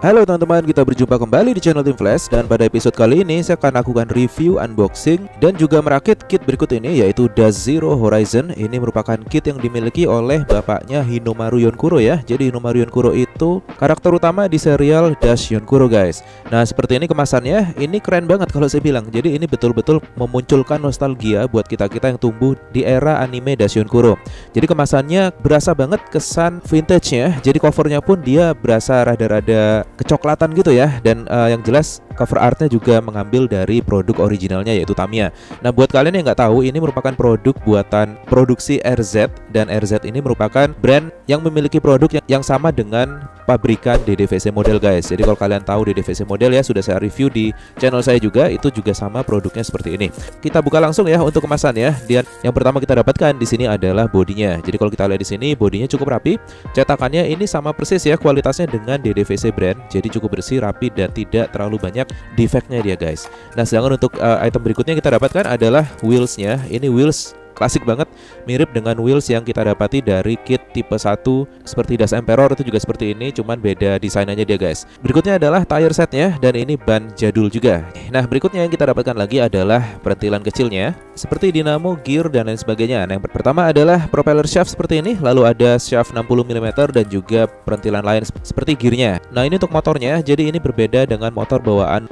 Halo teman-teman, kita berjumpa kembali di channel Team Flash. Dan pada episode kali ini saya akan lakukan review, unboxing, dan juga merakit kit berikut ini, yaitu Dash Zero Horizon. Ini merupakan kit yang dimiliki oleh bapaknya Hinomaru Yonkuro ya. Jadi Hinomaru Yonkuro itu karakter utama di serial Dash Yonkuro guys. Nah seperti ini kemasannya, ini keren banget kalau saya bilang. Jadi ini betul-betul memunculkan nostalgia buat kita-kita yang tumbuh di era anime Dash Yonkuro. Jadi kemasannya berasa banget kesan vintage-nya. Jadi covernya pun dia berasa rada-rada kecoklatan gitu ya. Dan yang jelas cover artnya juga mengambil dari produk originalnya, yaitu Tamiya. Nah buat kalian yang nggak tahu, ini merupakan produk buatan produksi RZ. Dan RZ ini merupakan brand yang memiliki produk yang sama dengan pabrikan DDVC model guys. Jadi kalau kalian tahu DDVC model ya, sudah saya review di channel saya juga. Itu juga sama produknya seperti ini. Kita buka langsung ya untuk kemasannya. Dan yang pertama kita dapatkan di sini adalah bodinya. Jadi kalau kita lihat di sini, bodinya cukup rapi. Cetakannya ini sama persis ya kualitasnya dengan DDVC brand. Jadi cukup bersih, rapi, dan tidak terlalu banyak defeknya dia guys. Nah sedangkan untuk item berikutnya kita dapatkan adalah wheelsnya. Ini wheels klasik banget, mirip dengan wheels yang kita dapati dari kit tipe 1 seperti Dash Emperor, itu juga seperti ini, cuman beda desainnya dia guys. Berikutnya adalah tire setnya, dan ini ban jadul juga. Nah berikutnya yang kita dapatkan lagi adalah perintilan kecilnya seperti dinamo, gear, dan lain sebagainya. Nah yang pertama adalah propeller shaft seperti ini, lalu ada shaft 60 mm dan juga perintilan lain seperti gearnya. Nah ini untuk motornya, jadi ini berbeda dengan motor bawaan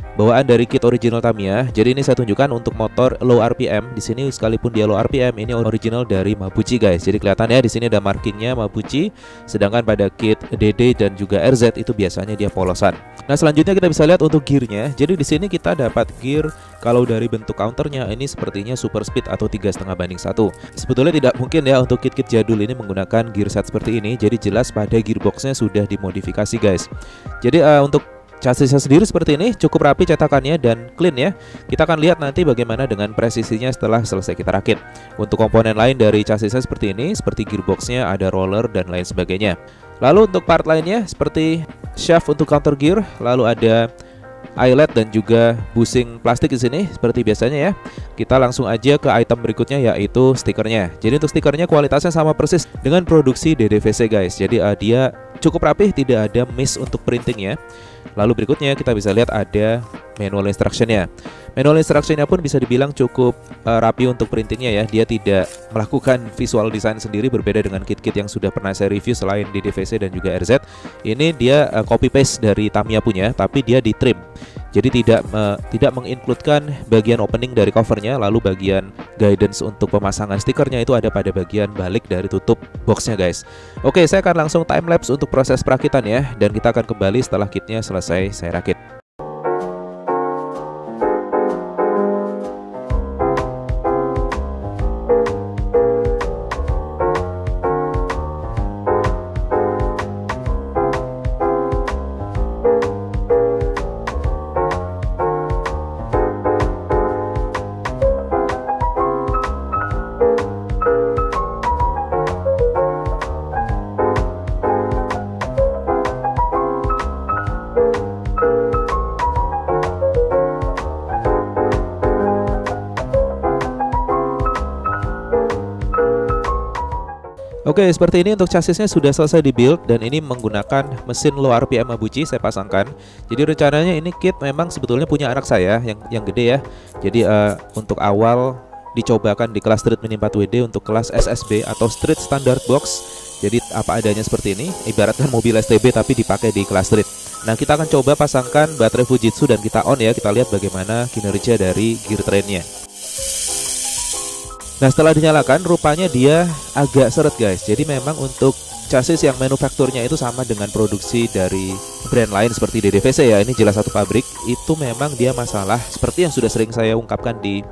dari kit original Tamiya. Jadi ini saya tunjukkan untuk motor low RPM. Di sini sekalipun dia low RPM, ini original dari Mabuchi guys. Jadi kelihatan ya di sini ada markingnya Mabuchi. Sedangkan pada kit DD dan juga RZ itu biasanya dia polosan. Nah selanjutnya kita bisa lihat untuk gearnya. Jadi di sini kita dapat gear, kalau dari bentuk counternya ini sepertinya super speed atau 3,5:1. Sebetulnya tidak mungkin ya untuk kit-kit jadul ini menggunakan gear set seperti ini. Jadi jelas pada gearboxnya sudah dimodifikasi guys. Jadi untuk chassisnya sendiri seperti ini, cukup rapi cetakannya dan clean ya. Kita akan lihat nanti bagaimana dengan presisinya setelah selesai kita rakit. Untuk komponen lain dari chassisnya seperti ini, seperti gearboxnya, ada roller dan lain sebagainya. Lalu untuk part lainnya seperti shaft untuk counter gear, lalu ada eyelet dan juga bushing plastik di sini seperti biasanya ya. Kita langsung aja ke item berikutnya, yaitu stikernya. Jadi untuk stikernya kualitasnya sama persis dengan produksi DDVC guys. Jadi dia cukup rapih, tidak ada miss untuk printingnya. Lalu berikutnya kita bisa lihat ada manual instructionnya. Manual instructionnya pun bisa dibilang cukup rapi untuk printingnya ya. Dia tidak melakukan visual design sendiri, berbeda dengan kit-kit yang sudah pernah saya review selain di DDVC dan juga RZ. Ini dia copy paste dari Tamiya punya, tapi dia di trim. Jadi tidak mengincludekan bagian opening dari covernya. Lalu bagian guidance untuk pemasangan stikernya itu ada pada bagian balik dari tutup boxnya guys. Oke, saya akan langsung time lapse untuk proses perakitan ya. Dan kita akan kembali setelah kitnya selesai saya rakit. Oke, seperti ini untuk chassisnya sudah selesai dibuild, dan ini menggunakan mesin low RPM Mabuchi saya pasangkan. Jadi rencananya ini kit memang sebetulnya punya anak saya yang gede ya. Jadi untuk awal dicobakan di kelas Street Mini 4WD untuk kelas SSB atau Street Standard Box. Jadi apa adanya seperti ini, ibaratkan mobil STB tapi dipakai di kelas Street. Nah kita akan coba pasangkan baterai Fujitsu dan kita on ya. Kita lihat bagaimana kinerja dari gear trainnya. Nah setelah dinyalakan, rupanya dia agak seret guys. Jadi memang untuk chassis yang manufakturnya itu sama dengan produksi dari brand lain seperti DDVC ya. Ini jelas satu pabrik. Itu memang dia masalah seperti yang sudah sering saya ungkapkan di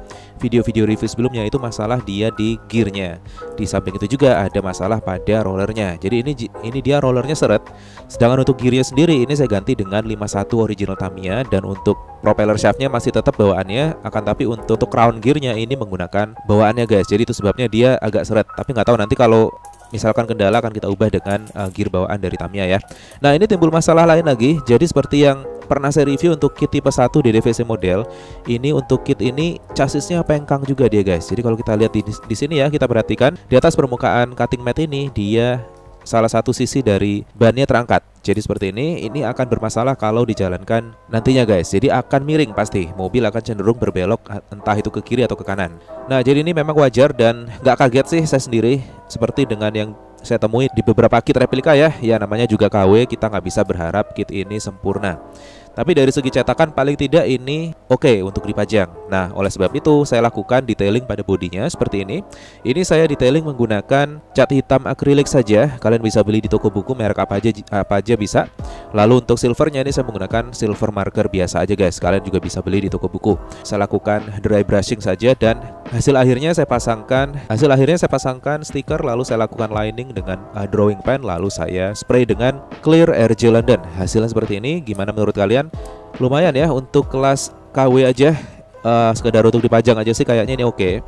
video-video review sebelumnya, itu masalah dia di gearnya. Di samping itu juga ada masalah pada rollernya. Jadi ini dia rollernya seret. Sedangkan untuk gearnya sendiri ini saya ganti dengan 51 original Tamiya. Dan untuk propeller shaftnya masih tetap bawaannya, akan tapi untuk crown gearnya ini menggunakan bawaannya guys. Jadi itu sebabnya dia agak seret. Tapi nggak tahu nanti kalau misalkan kendala akan kita ubah dengan gear bawaan dari Tamiya ya. Nah ini timbul masalah lain lagi. Jadi seperti yang pernah saya review untuk kit tipe 1 DDVC model, ini untuk kit ini chassisnya pengkang juga dia guys. Jadi kalau kita lihat di sini ya, kita perhatikan di atas permukaan cutting mat ini dia salah satu sisi dari bannya terangkat. Jadi seperti ini akan bermasalah kalau dijalankan nantinya guys. Jadi akan miring pasti, mobil akan cenderung berbelok entah itu ke kiri atau ke kanan. Nah jadi ini memang wajar dan nggak kaget sih saya sendiri, seperti dengan yang saya temui di beberapa kit replika ya. Ya namanya juga KW, kita nggak bisa berharap kit ini sempurna. Tapi dari segi cetakan paling tidak ini oke untuk dipajang. Nah oleh sebab itu saya lakukan detailing pada bodinya seperti ini. Ini saya detailing menggunakan cat hitam akrilik saja. Kalian bisa beli di toko buku merek apa aja bisa. Lalu untuk silvernya ini saya menggunakan silver marker biasa aja guys. Kalian juga bisa beli di toko buku. Saya lakukan dry brushing saja dan hasil akhirnya saya pasangkan stiker, lalu saya lakukan lining dengan drawing pen, lalu saya spray dengan clear RJ London. Hasilnya seperti ini. Gimana menurut kalian? Lumayan ya untuk kelas KW aja, sekedar untuk dipajang aja sih kayaknya ini oke.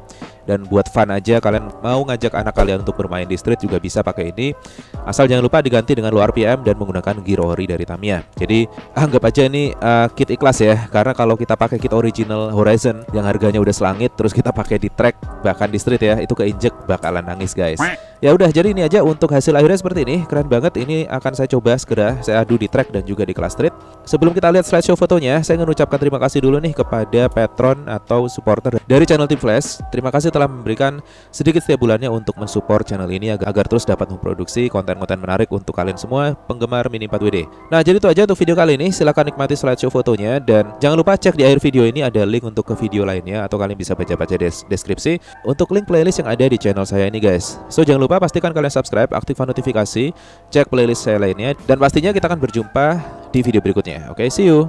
Dan buat fun aja, kalian mau ngajak anak kalian untuk bermain di street juga bisa pakai ini. Asal jangan lupa diganti dengan low RPM dan menggunakan gear ori dari Tamiya. Jadi anggap aja ini kit ikhlas ya. Karena kalau kita pakai kit original Horizon yang harganya udah selangit, terus kita pakai di track bahkan di street ya, itu keinjek bakalan nangis guys. Ya udah, jadi ini aja untuk hasil akhirnya seperti ini. Keren banget. Ini akan saya coba segera saya adu di track dan juga di kelas street. Sebelum kita lihat slideshow fotonya, saya ingin mengucapkan terima kasih dulu nih kepada patron atau supporter dari channel Team Flash. Terima kasih telah memberikan sedikit setiap bulannya untuk mensupport channel ini agar terus dapat memproduksi konten-konten menarik untuk kalian semua penggemar Mini 4WD. Nah jadi itu aja untuk video kali ini. Silahkan nikmati slideshow fotonya dan jangan lupa cek di akhir video ini ada link untuk ke video lainnya, atau kalian bisa baca-baca deskripsi untuk link playlist yang ada di channel saya ini guys. So jangan lupa pastikan kalian subscribe, aktifkan notifikasi, cek playlist saya lainnya, dan pastinya kita akan berjumpa di video berikutnya. Oke, see you.